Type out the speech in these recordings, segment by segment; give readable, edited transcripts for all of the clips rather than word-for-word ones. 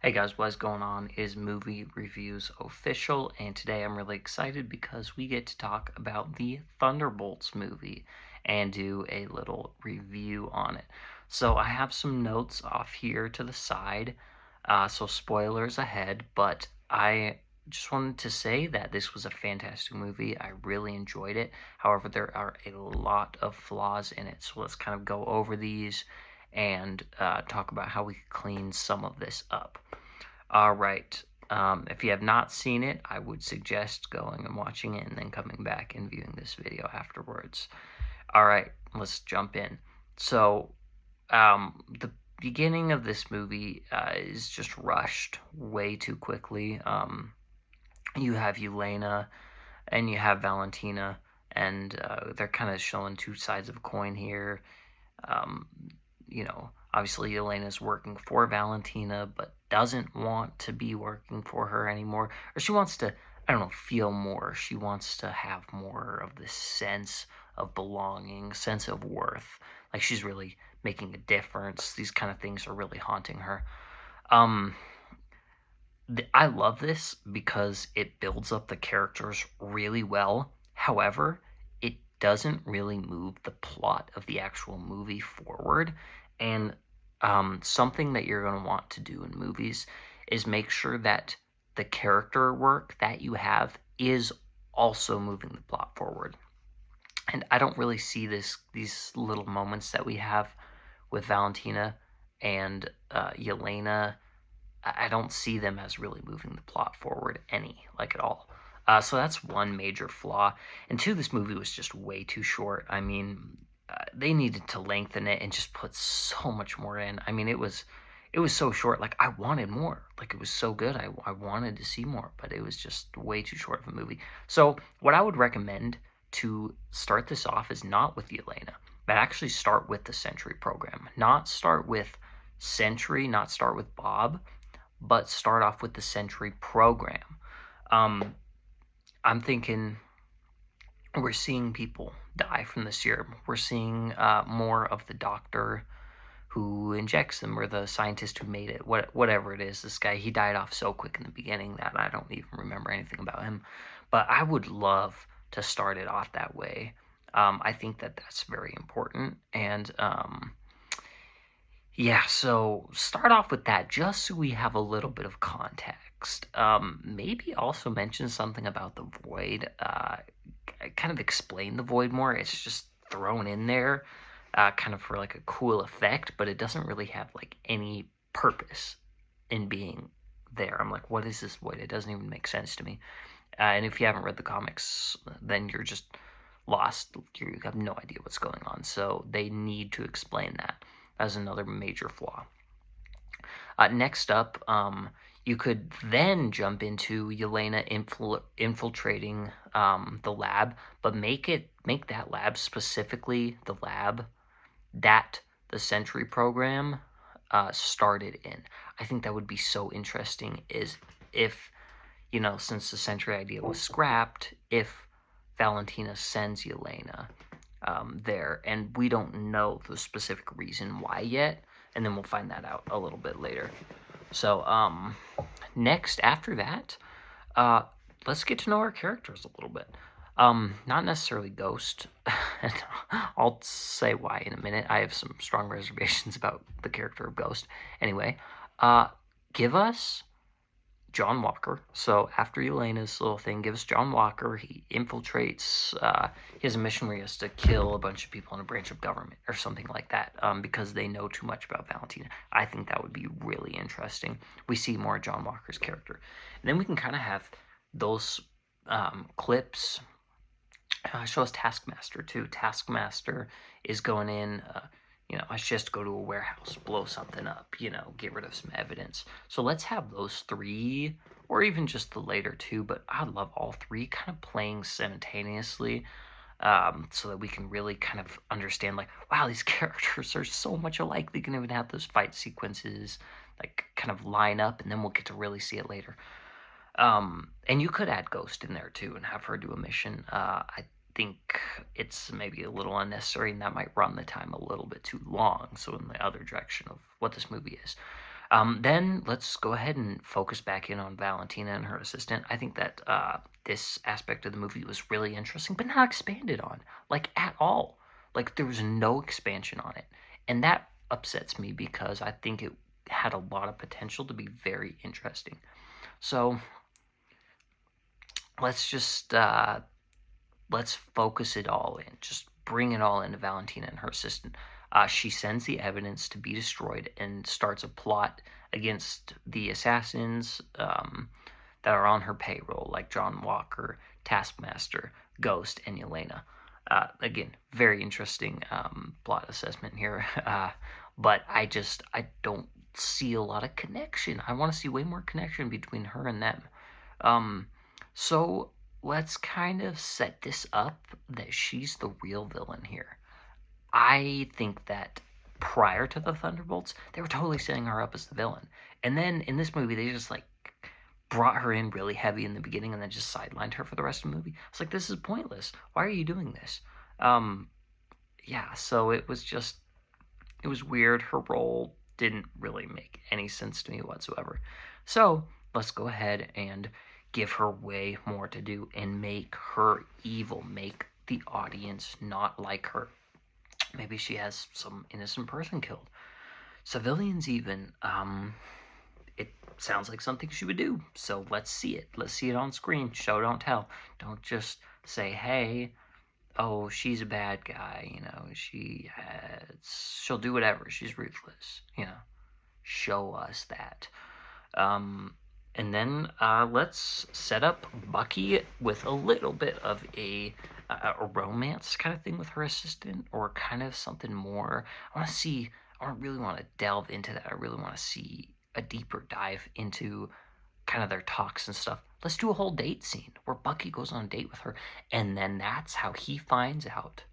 Hey guys, what's going on? Is Movie Reviews Official, and today I'm really excited because we get to talk about the Thunderbolts movie and do a little review on it. So I have some notes off here to the side, so spoilers ahead, but I just wanted to say that this was a fantastic movie. I really enjoyed it. However, there are a lot of flaws in it, so let's kind of go over these and talk about how we could clean some of this up. All right. If you have not seen it, I would suggest going and watching it and then coming back and viewing this video afterwards. All right, let's jump in. So, the beginning of this movie is just rushed way too quickly. You have Yelena and you have Valentina, and they're kind of showing two sides of a coin here. Um, Obviously Elena's working for Valentina, but doesn't want to be working for her anymore. Or she wants to, I don't know, feel more. She wants to have more of this sense of belonging, sense of worth. Like she's really making a difference. These kind of things are really haunting her. Um, I love this because it builds up the characters really well. However, it doesn't really move the plot of the actual movie forward. And something that you're going to want to do in movies is make sure that the character work that you have is also moving the plot forward. And I don't really see these little moments that we have with Valentina and Yelena. I don't see them as really moving the plot forward at all. So that's one major flaw. And two, this movie was just way too short. I mean, they needed to lengthen it and just put so much more in. I mean, it was so short. Like I wanted more. Like it was so good. I wanted to see more, but it was just way too short of a movie. So what I would recommend to start this off is not with Yelena, but actually start with the Century program. Not start with Century, not start with Bob, but start off with the Century program. Um, I'm thinking we're seeing people die from the serum. We're seeing more of the doctor who injects them, or the scientist who made it, whatever it is. This guy, he died off so quick in the beginning that I don't even remember anything about him. But I would love to start it off that way. I think that that's very important, and yeah, so start off with that just so we have a little bit of context. Maybe also mention something about the void. Kind of explain the void more. It's just thrown in there, kind of for like a cool effect, but it doesn't really have like any purpose in being there. I'm like, what is this void? It doesn't even make sense to me. And if you haven't read the comics, then you're just lost. You have no idea what's going on. So they need to explain that as another major flaw. Next up, you could then jump into Yelena infiltrating the lab, but make that lab specifically the lab that the Century program started in. I think that would be so interesting. Is if since the Century idea was scrapped, if Valentina sends Yelena there, and we don't know the specific reason why yet, and then we'll find that out a little bit later. So, next, after that, let's get to know our characters a little bit. Not necessarily Ghost, and I'll say why in a minute. I have some strong reservations about the character of Ghost. Anyway, give us John Walker. So after Elena's little thing, gives John Walker. He infiltrates. He has a mission where he has to kill a bunch of people in a branch of government or something like that, because they know too much about Valentina. I think that would be really interesting. We see more of John Walker's character, and then we can kind of have those clips. Show us Taskmaster too. Taskmaster is going in. Let's just go to a warehouse, blow something up, get rid of some evidence. So let's have those three, or even just the later two, but I love all three kind of playing simultaneously, so that we can really kind of understand, like, wow, these characters are so much alike. They can even have those fight sequences, like, kind of line up, and then we'll get to really see it later. And you could add Ghost in there too and have her do a mission. I think it's maybe a little unnecessary, and that might run the time a little bit too long. So in the other direction of what this movie is. Then let's go ahead and focus back in on Valentina and her assistant. I think that this aspect of the movie was really interesting, but not expanded on, like, at all. Like, there was no expansion on it. And that upsets me because I think it had a lot of potential to be very interesting. So let's just let's focus it all in. Just bring it all into Valentina and her assistant. She sends the evidence to be destroyed and starts a plot against the assassins that are on her payroll, like John Walker, Taskmaster, Ghost, and Yelena. Again, very interesting plot assessment here. But I don't see a lot of connection. I want to see way more connection between her and them. So let's kind of set this up that she's the real villain here. I think that prior to the Thunderbolts, they were totally setting her up as the villain. And then in this movie, they just like brought her in really heavy in the beginning and then just sidelined her for the rest of the movie. I was like, this is pointless. Why are you doing this? Yeah, so it was weird. Her role didn't really make any sense to me whatsoever. So let's go ahead and give her way more to do and make her evil, make the audience not like her. Maybe she has some innocent person killed. Civilians even. It sounds like something she would do. So let's see it. Let's see it on screen. Show, don't tell. Don't just say, hey, oh, she's a bad guy, she'll do whatever. She's ruthless, Show us that. And then let's set up Bucky with a little bit of a romance kind of thing with her assistant, or kind of something more. I really want to delve into that. I really want to see a deeper dive into kind of their talks and stuff. Let's do a whole date scene where Bucky goes on a date with her, and then that's how he finds out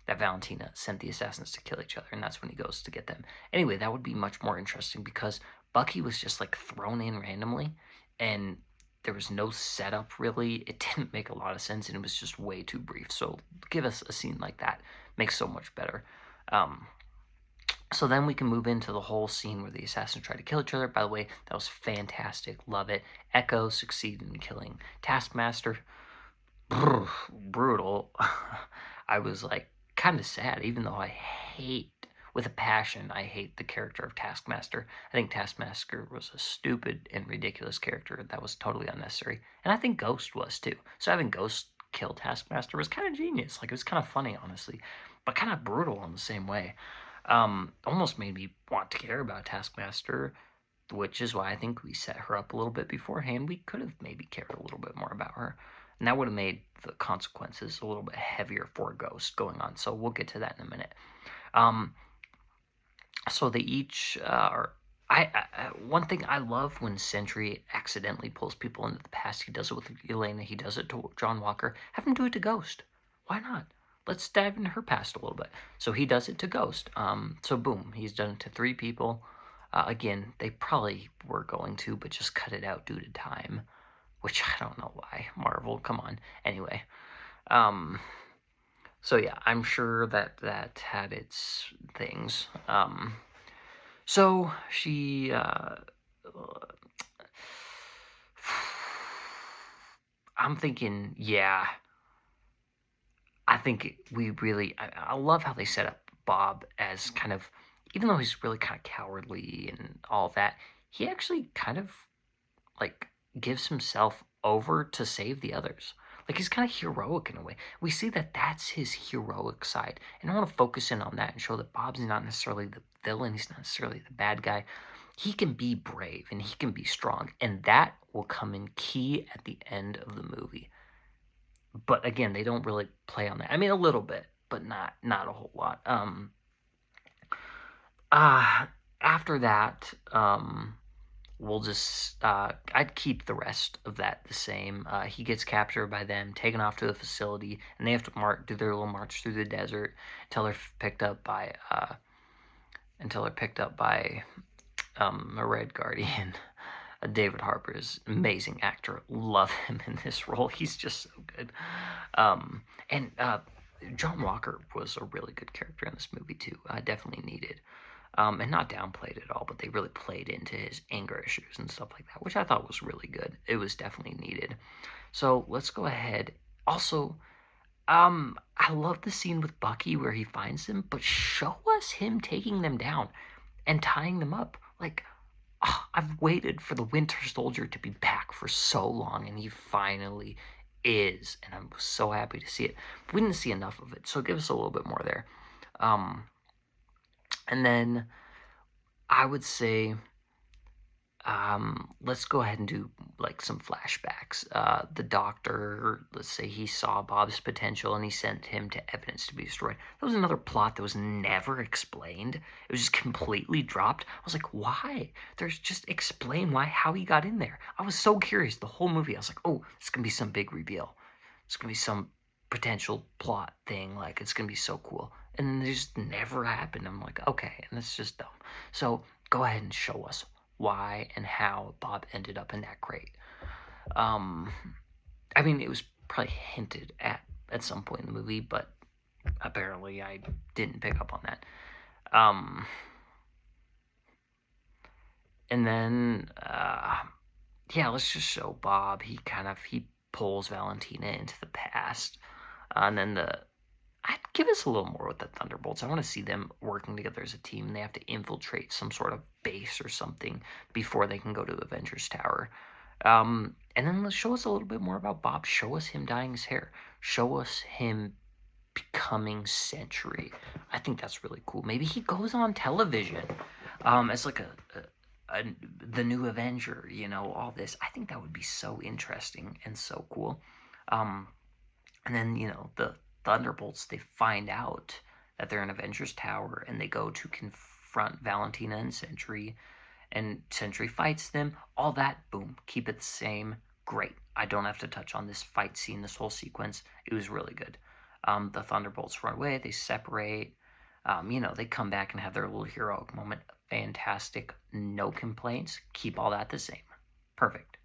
that Valentina sent the assassins to kill each other, and that's when he goes to get them. Anyway, that would be much more interesting because Bucky was just like thrown in randomly, and there was no setup really. It didn't make a lot of sense, and it was just way too brief. So give us a scene like that. Makes so much better. So then we can move into the whole scene where the assassins try to kill each other. By the way, that was fantastic. Love it. Echo succeeded in killing Taskmaster. Brutal. I was like kind of sad, even though I hate, with a passion, I hate the character of Taskmaster. I think Taskmaster was a stupid and ridiculous character that was totally unnecessary. And I think Ghost was too. So having Ghost kill Taskmaster was kind of genius. Like, it was kind of funny, honestly, but kind of brutal in the same way. Almost made me want to care about Taskmaster, which is why I think we set her up a little bit beforehand. We could have maybe cared a little bit more about her, and that would have made the consequences a little bit heavier for Ghost going on. So we'll get to that in a minute. So they each are. One thing I love when Sentry accidentally pulls people into the past. He does it with Elena. He does it to John Walker. Have him do it to Ghost. Why not? Let's dive into her past a little bit. So he does it to Ghost. So boom, he's done it to 3 people. Again, they probably were going to, but just cut it out due to time, which I don't know why. Marvel, come on. Anyway, so yeah, I'm sure that had its things. So she, I'm thinking, yeah, I think I love how they set up Bob as kind of, even though he's really kind of cowardly and all that, he actually kind of, like, gives himself over to save the others. Like, he's kind of heroic in a way. We see that that's his heroic side. And I want to focus in on that and show that Bob's not necessarily the villain. He's not necessarily the bad guy. He can be brave and he can be strong. And that will come in key at the end of the movie. But again, they don't really play on that. I mean, a little bit, but not a whole lot. After that, we'll just, I'd keep the rest of that the same. He gets captured by them, taken off to the facility, and they have to do their little march through the desert until they're picked up by a Red Guardian. David Harbour is an amazing actor. Love him in this role. He's just so good. And John Walker was a really good character in this movie too. Definitely needed. and not downplayed at all, but they really played into his anger issues and stuff like that, which I thought was really good. It was definitely needed. So let's go ahead. Also, I love the scene with Bucky where he finds them, but show us him taking them down and tying them up. Like, I've waited for the Winter Soldier to be back for so long, and he finally is, and I'm so happy to see it. But we didn't see enough of it, so give us a little bit more there. And then I would say, let's go ahead and do like some flashbacks. The doctor, let's say he saw Bob's potential and he sent him to evidence to be destroyed. That was another plot that was never explained. It was just completely dropped. I was like, why? There's just explain how he got in there. I was so curious the whole movie. I was like, oh, it's gonna be some big reveal. It's gonna be some potential plot thing. Like, it's gonna be so cool. And it just never happened. I'm like, okay, and it's just dumb. So go ahead and show us why and how Bob ended up in that crate. I mean, it was probably hinted at some point in the movie, but apparently I didn't pick up on that. And then, yeah, let's just show Bob. He pulls Valentina into the past. And then I'd give us a little more with the Thunderbolts. I want to see them working together as a team. They have to infiltrate some sort of base or something before they can go to Avengers Tower. And then let's show us a little bit more about Bob. Show us him dyeing his hair. Show us him becoming Sentry. I think that's really cool. Maybe he goes on television as like the new Avenger, all this. I think that would be so interesting and so cool. And then, the Thunderbolts, they find out that they're in Avengers Tower, and they go to confront Valentina and Sentry fights them. All that, boom, keep it the same. Great. I don't have to touch on this fight scene, this whole sequence. It was really good. The Thunderbolts run away, they separate. They come back and have their little heroic moment. Fantastic. No complaints. Keep all that the same. Perfect.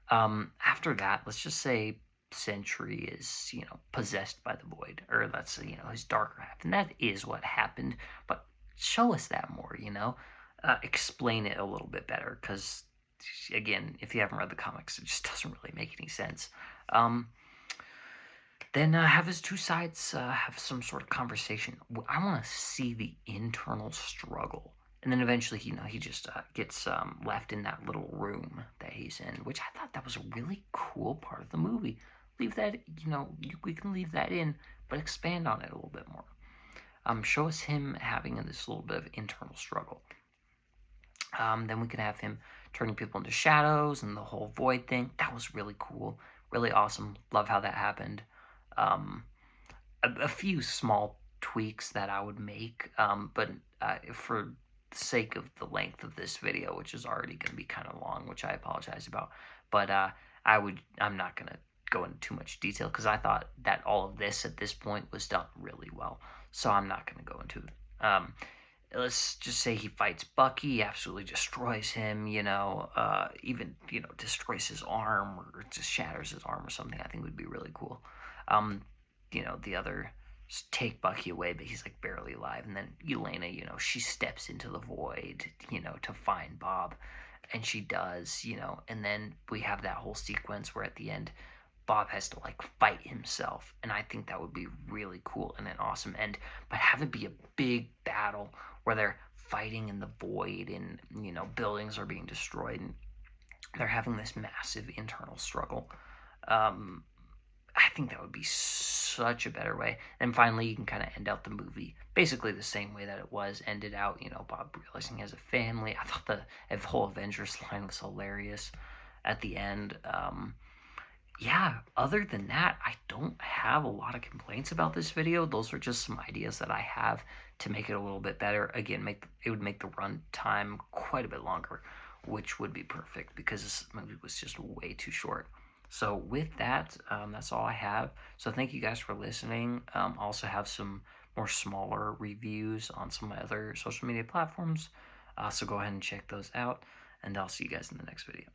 After that, let's just say Sentry is, possessed by the void, or that's, his darker half, and that is what happened, but show us that more, explain it a little bit better, because, again, if you haven't read the comics, it just doesn't really make any sense. Then have his two sides have some sort of conversation. I want to see the internal struggle. And then eventually, he just gets left in that little room that he's in, which I thought that was a really cool part of the movie. Leave that, we can leave that in, but expand on it a little bit more. Show us him having this little bit of internal struggle. Then we can have him turning people into shadows and the whole void thing. That was really cool, really awesome. Love how that happened. A few small tweaks that I would make, but for the sake of the length of this video, which is already going to be kind of long, which I apologize about, but I'm not going to go into too much detail because I thought that all of this at this point was done really well, so I'm not going to go into it. Let's just say he fights Bucky, absolutely destroys him, even, destroys his arm or just shatters his arm or something. I think would be really cool. The other take Bucky away, but he's like barely alive. And then Elena, she steps into the void, to find Bob, and she does, and then we have that whole sequence where at the end, Bob has to like fight himself, and I think that would be really cool and an awesome end. But have it be a big battle where they're fighting in the void, and buildings are being destroyed, and they're having this massive internal struggle. I think that would be such a better way. And finally, you can kind of end out the movie basically the same way that it was ended out. Bob realizing he has a family. I thought the whole Avengers line was hilarious at the end. Yeah, other than that, I don't have a lot of complaints about this video. Those are just some ideas that I have to make it a little bit better. Again, it would make the run time quite a bit longer, which would be perfect because this movie was just way too short. So with that, that's all I have. So thank you guys for listening. I also have some more smaller reviews on some of my other social media platforms. So go ahead and check those out, and I'll see you guys in the next video.